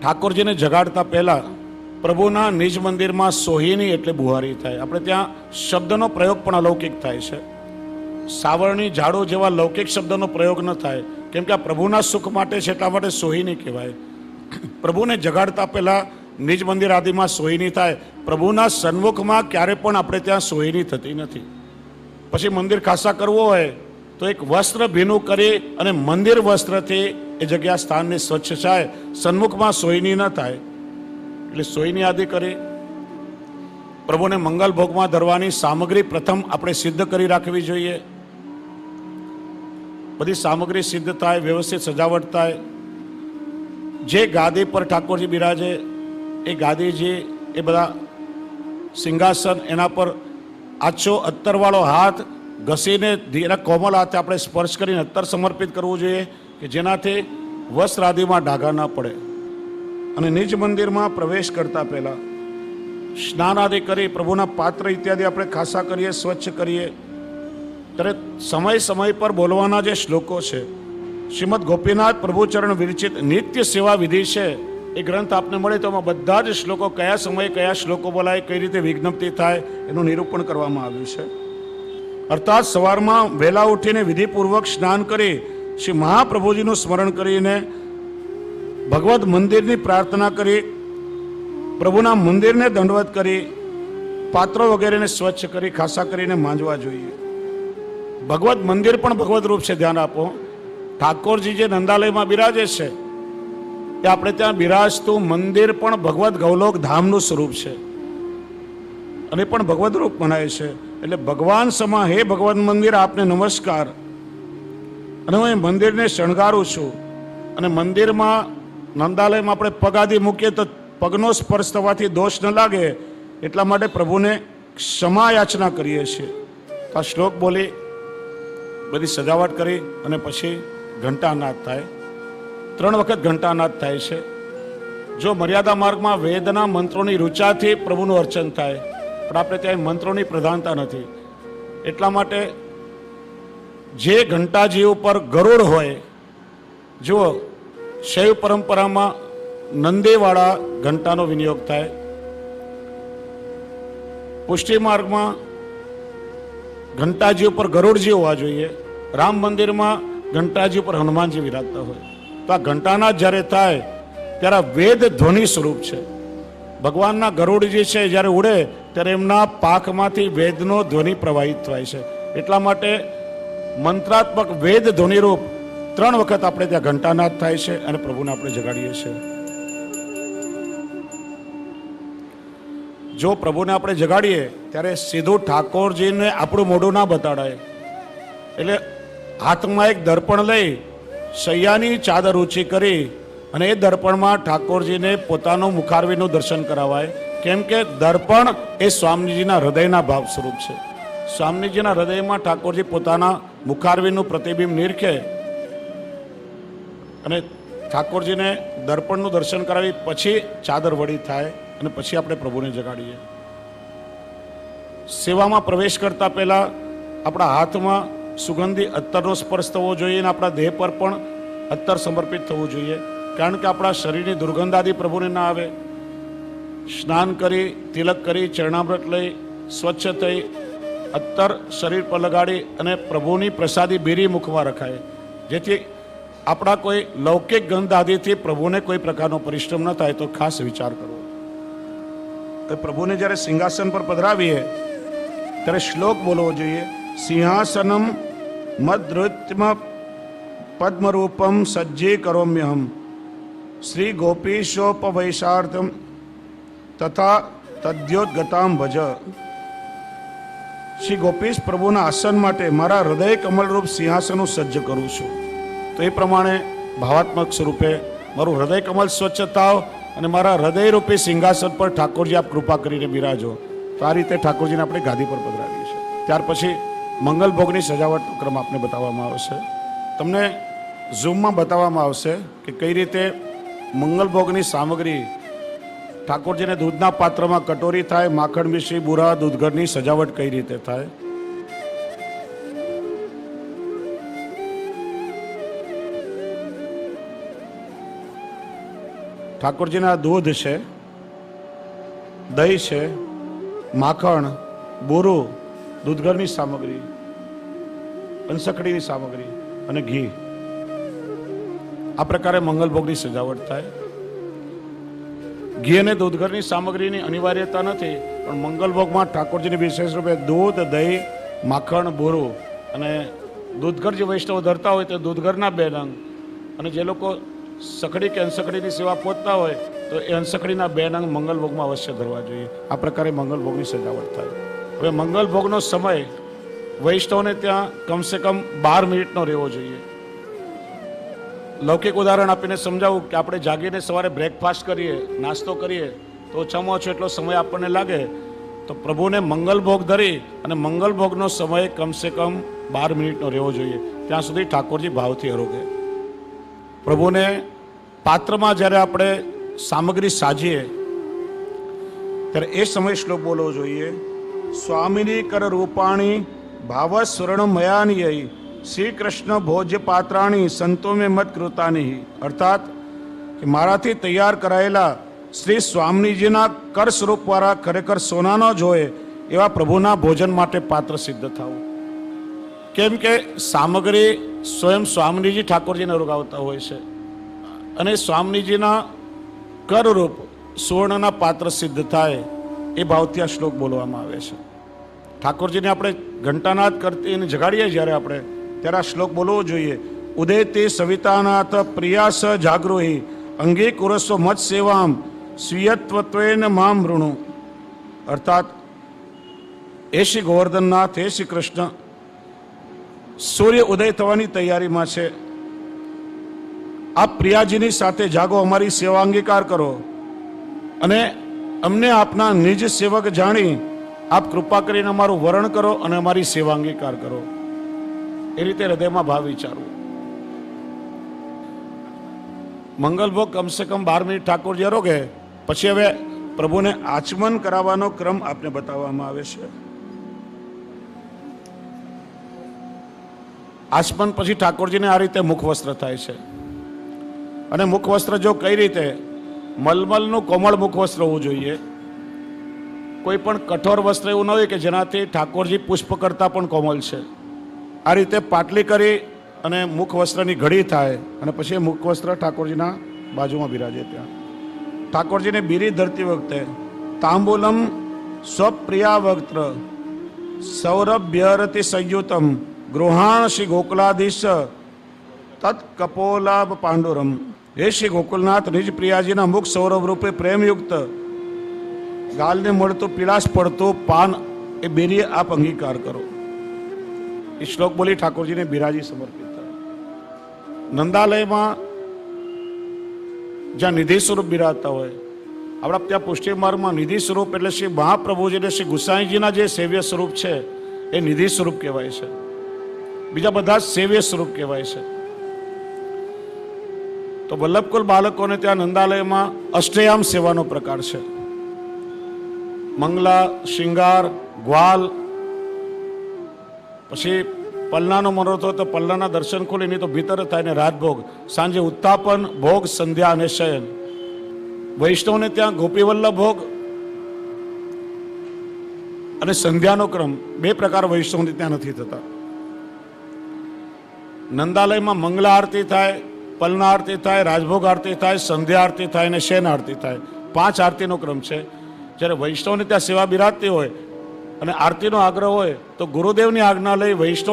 ઠાકોરજીને જગાડતા પહેલા પ્રભુના નિજ મંદિરમાં સોહિની એટલે બુહારી થાય. આપણે ત્યાં શબ્દનો પ્રયોગ પણ અલૌકિક થાય છે. સાવરણી ઝાડો જેવા લૌકિક શબ્દનો પ્રયોગ ન થાય, કેમ કે આ પ્રભુના સુખ માટે છે, એટલા માટે સોહિની કહેવાય. પ્રભુને જગાડતા પહેલા નિજ મંદિર આદિમાં સોહિની થાય. પ્રભુના સન્મુખમાં ક્યારે પણ આપણે ત્યાં સોહિની થતી નથી. પછી મંદિર ખાસા કરવો હોય તો એક વસ્ત્ર ભીનું કરી અને મંદિર વસ્ત્રથી એ જગ્યા સ્થાનને સ્વચ્છ થાય. સન્મુખમાં સોહિની ન થાય એટલે સોહિની આદિ કરી પ્રભુને મંગલ ભોગમાં ધરવાની સામગ્રી પ્રથમ આપણે સિદ્ધ કરી રાખવી જોઈએ. બધી સામગ્રી સિદ્ધ થાય, વ્યવસ્થિત સજાવટ થાય. જે ગાદી પર ઠાકોરજી બિરાજે એ ગાદીજી, એ બધા સિંહાસન, એના પર આછો અત્તરવાળો હાથ ઘસીને ધીરા કોમલ હાથે આપણે સ્પર્શ કરીને અત્તર સમર્પિત કરવું જોઈએ કે જેનાથી વસ્ત્ર આદિમાં ડાઘા ના પડે. અને નિજ મંદિરમાં પ્રવેશ કરતા પહેલા સ્નાન આદિ કરી પ્રભુના પાત્ર ઇત્યાદિ આપણે ખાસા કરીએ, સ્વચ્છ કરીએ. ત્યારે સમય સમય પર બોલવાના જે શ્લોકો છે, શ્રીમદ ગોપીનાથ પ્રભુચરણ વિરચિત નિત્ય સેવા વિધિ છે, એ ગ્રંથ આપને મળે તો બધા જ શ્લોકો કયા સમયે કયા શ્લોકો બોલાય, કઈ રીતે વિજ્ઞપ્તિ થાય એનું નિરૂપણ કરવામાં આવ્યું છે. અર્થાત સવારમાં વહેલા ઉઠીને વિધિપૂર્વક સ્નાન કરી શ્રી મહાપ્રભુજીનું સ્મરણ કરીને ભગવત મંદિરની પ્રાર્થના કરી, પ્રભુના મંદિરને દંડવત કરી, પાત્રો વગેરેને સ્વચ્છ કરી ખાસા કરીને માંજવા જોઈએ. ભગવત મંદિર પણ ભગવત રૂપ છે, ધ્યાન આપો. ઠાકોરજી જે નંદાલયમાં બિરાજે છે એ આપણે ત્યાં બિરાજતું મંદિર પણ ભગવત ગૌલોક ધામનું સ્વરૂપ છે અને પણ ભગવત રૂપ મનાય છે. એટલે ભગવાન સમા હે ભગવત મંદિર, આપને નમસ્કાર. અને હું એ મંદિરને શણગારું છું. અને મંદિરમાં નંદાલયમાં આપણે પગ આદિ મૂકીએ તો પગનો સ્પર્શ થવાથી દોષ ન લાગે, એટલા માટે પ્રભુને ક્ષમા યાચના કરીએ છીએ. આ શ્લોક બોલી બધી સજાવટ કરી અને પછી ઘંટાનાદ થાય. 3 વખત ઘંટાનાદ થાય છે. જો મર્યાદા માર્ગમાં વેદના મંત્રોની રૂચાથી પ્રભુનું અર્ચન થાય, પણ આપણે ત્યાં મંત્રોની પ્રધાનતા નથી. એટલા માટે જે ઘંટાજી ઉપર ગરુડ હોય, જુઓ શૈવ પરંપરામાં નંદીવાળા ઘંટાનો વિનિયોગ થાય. પુષ્ટિ માર્ગમાં ઘંટાજી ઉપર ગરુડજી હોવા જોઈએ. રામ મંદિરમાં ઘંટાજી ઉપર હનુમાનજી વિરાજતા હોય. તો આ ઘંટાના જ્યારે થાય ત્યારે વેદ ધ્વનિ સ્વરૂપ છે. ભગવાનના ગરુડજી છે જ્યારે ઉડે ત્યારે એમના પાખમાંથી વેદનો ધ્વનિ પ્રવાહિત થાય છે. એટલા માટે મંત્રાત્મક વેદ ધ્વનિ રૂપ 3 વખત આપણે ત્યાં ઘંટાનાદ થાય છે અને પ્રભુને આપણે જગાડીએ છીએ. જો પ્રભુને આપણે જગાડીએ ત્યારે સીધું ઠાકોરજીને આપણું મોઢું ના બતાડાય. એટલે હાથમાં એક દર્પણ લઈ સૈયાની ચાદર ઊંચી કરી અને એ દર્પણમાં ઠાકોરજીને પોતાનું મુખારવીનું દર્શન કરાવાય. કેમ કે દર્પણ એ સ્વામીજીના હૃદયના ભાવ સ્વરૂપ છે. સ્વામીજીના હૃદયમાં ઠાકોરજી પોતાના મુખારવીનું પ્રતિબિંબ નિરખે અને ઠાકોરજીને દર્પણનું દર્શન કરાવી પછી ચાદર વળી થાય અને પછી આપણે પ્રભુને જગાડીએ. સેવામાં પ્રવેશ કરતા પહેલા આપણા હાથમાં સુગંધી અત્તરનો સ્પર્શ થવો જોઈએ અને આપણા દેહ પર પણ અત્તર સમર્પિત થવું જોઈએ. કારણ કે આપણા શરીરની દુર્ગંધ આદિ પ્રભુને ના આવે. સ્નાન કરી, તિલક કરી, ચરણામૃત લઈ સ્વચ્છ થઈ અત્તર શરીર પર લગાડી અને પ્રભુની પ્રસાદી બેરી મુખમાં રખાય, જેથી આપણા કોઈ લૌકિક ગંધ આદિથી પ્રભુને કોઈ પ્રકારનો પરિશ્રમ ન થાય. તો ખાસ વિચાર કરવો. પ્રભુને જ્યારે સિંહાસન પર પધરાવીએ ત્યારે શ્લોક બોલવો જોઈએ. સિંહાસનમ મદ્રુત્મ પદ્મરૂપમ સજ્જે કરોમ્યહમ શ્રી ગોપીશોપવૈશાર્થમ તથા તદ્યોદગતામ ભજ. શ્રી ગોપીશ પ્રભુના આસન માટે મારા હૃદય કમલરૂપ સિંહાસન સજ્જ કરું છું. તો એ પ્રમાણે ભાવાત્મક સ્વરૂપે મારું હૃદય કમલ સ્વચ્છ થાવ અને મારા હૃદયરૂપી સિંહાસન પર ઠાકોરજી આપ કૃપા કરીને બિરાજો. તો આ રીતે ઠાકોરજીને આપણે ગાદી પર પધરાવીએ છીએ. ત્યાર પછી મંગલ ભોગની સજાવટનો ક્રમ આપને બતાવવામાં આવશે. તમને ઝૂમમાં બતાવવામાં આવશે કે કઈ રીતે મંગલ ભોગની સામગ્રી ઠાકોરજીને દૂધના પાત્રમાં કટોરી થાય, માખણ મિશ્રી, બુરા, દૂધઘરની સજાવટ કઈ રીતે થાય. ઠાકોરજીના દૂધ છે, દહીં છે, માખણ, બોરું, દૂધઘરની સામગ્રી, અંસકડીની સામગ્રી અને ઘી. આ પ્રકારે મંગલભોગની સજાવટ થાય. ઘી અને દૂધઘરની સામગ્રીની અનિવાર્યતા નથી, પણ મંગલભોગમાં ઠાકોરજીની વિશેષ રૂપે દૂધ, દહીં, માખણ, બોરું અને દૂધઘર જે વૈષ્ણવ ધરતા હોય તે દૂધઘરના 2 નંગ, અને જે લોકો સખડી કે અંસકડીની સેવા પહોંચતા હોય તો એ અંસકડીના 2 નંગ મંગલભોગમાં અવશ્ય ધરવા જોઈએ. આ પ્રકારે મંગલભોગની સજાવટ થાય. હવે મંગલભોગનો સમય વૈષ્ણવને ત્યાં કમસે કમ 12 મિનિટનો રહેવો જોઈએ. લૌકિક ઉદાહરણ આપીને સમજાવું કે આપણે જાગીને સવારે બ્રેકફાસ્ટ કરીએ, નાસ્તો કરીએ તો ઓછામાં ઓછો એટલો સમય આપણને લાગે, તો પ્રભુને મંગલભોગ ધરી અને મંગલભોગનો સમય કમસે કમ 12 મિનિટનો રહેવો જોઈએ. ત્યાં સુધી ઠાકોરજી ભાવથી આરોગે. પ્રભુને પાત્રમાં જ્યારે આપણે સામગ્રી સાજીએ ત્યારે એ સમય શ્લોક બોલવો જોઈએ. સ્વામિની કર રૂપાણી ભાવ સ્વર્ણ મયાની શ્રી કૃષ્ણ ભોજ્ય પાત્રાણી સંતો મેં મત કૃતાની. અર્થાત કે મારાથી તૈયાર કરાયેલા શ્રી સ્વામીજીના કર સ્વરૂપવાળા ખરેખર સોનાનો જ હોય એવા પ્રભુના ભોજન માટે પાત્ર સિદ્ધ થવું. કેમ કે સામગ્રી સ્વયં સ્વામીજી ઠાકોરજીને રોગાવતા હોય છે અને સ્વામીજીના કરરૂપ સુવર્ણના પાત્ર સિદ્ધ થાય એ ભાવથી આ શ્લોક બોલવામાં આવે છે. ઠાકોરજીને આપણે ઘંટાનાદ કરતી અને જગાડીએ જ્યારે આપણે, ત્યારે આ શ્લોક બોલવો જોઈએ. ઉદયતે સવિતાનાથ પ્રિયાસ જાગૃહી અંગે કુરસ્વ મત સેવામ સ્વીયત્વત્વેન મામ ઋણુ. અર્થાત એ શ્રી ગોવર્ધનનાથ, હે શ્રી કૃષ્ણ, સૂર્ય ઉદય થવાની તૈયારીમાં છે. આપ પ્રિયાજીની સાથે જાગો, અમારી સેવા અંગીકાર કરો અને અમને આપના નિજ સેવક જાણી આપ કૃપા કરીને અમારું વરણ કરો અને અમારી સેવા અંગીકાર કરો. એ રીતે હૃદયમાં ભાવ વિચારવું. મંગલભોગ કમસે કમ 12 મિનિટ ઠાકોરજી આરોગે. પછી હવે પ્રભુને આચમન કરાવવાનો ક્રમ આપને બતાવવામાં આવે છે. આચમન પછી ઠાકોરજીને આ રીતે મુખવસ્ત્ર થાય છે. અને મુખવસ્ત્ર જો કઈ રીતે, મલમલનું કોમળ મુખવસ્ત્ર હોવું જોઈએ. કોઈ પણ કઠોર વસ્ત્ર એવું ન હોય કે જેનાથી ઠાકોરજી પુષ્પ કરતા પણ કોમળ છે. આ રીતે પાટલી કરી અને મુખવસ્ત્રની ઘડી થાય અને પછી મુખવસ્ત્ર ઠાકોરજીના બાજુમાં બિરાજે. ત્યાં ઠાકોરજીને બીરી ધરતી વખતે તાંબુલમ સ્વપ્રિયા વક્ત્ર સૌરભ્યરતિ સંયુતમ ગૃહાણ શ્રી ગોકુલાધીશ તત્ કપોલાભ પાંડુરમ. હે શ્રી ગોકુલનાથ, નિજ પ્રિયાજીના મુખ સૌરભ રૂપે પ્રેમયુક્ત ગાલને મળતું પીળાશ પડતું પાન એ બેરીએ આપ અંગીકાર કરો. એ શ્લોક બોલી ઠાકોરજીને બિરાજી સમર્પિત થાય. નંદાલયમાં જ્યાં નિધિ સ્વરૂપ બિરાજતા હોય, આપણા ત્યાં પુષ્ટિ માર્ગમાં નિધિ સ્વરૂપ એટલે શ્રી મહાપ્રભુજીને શ્રી ગુસાઈજીના જે સેવ્ય સ્વરૂપ છે એ નિધિ સ્વરૂપ કહેવાય છે. બીજા બધા સેવ્ય સ્વરૂપ કહેવાય છે. તો વલ્લભકુલ બાળકોને ત્યાં નંદાલયમાં અષ્ટયામ સેવાનો પ્રકાર છે. મંગલા, શિંગાર, ગ્વાલ, પછી પલ્લાનો મનોરથ હોય તો પલ્લાના દર્શન ખોલી, નહીં તો ભીતર થાય ને રાજભોગ. સાંજે ઉત્તાપન, ભોગ, સંધ્યા અને શયન. વૈષ્ણવને ત્યાં ગોપીવલ્લભ ભોગ અને સંધ્યાનો ક્રમ 2 પ્રકાર વૈષ્ણવને ત્યાં નથી થતા. નંદાલયમાં મંગલા આરતી થાય, પલના આરતી થાય, રાજભોગ આરતી થાય, સંધ્યા આરતી થાય અને શયન આરતી થાય. 5 આરતીનો ક્રમ છે. જ્યારે વૈષ્ણવને ત્યાં સેવા બિરાજતી હોય અને આરતીનો આગ્રહ હોય તો ગુરુદેવની આજ્ઞા લઈ વૈષ્ણવ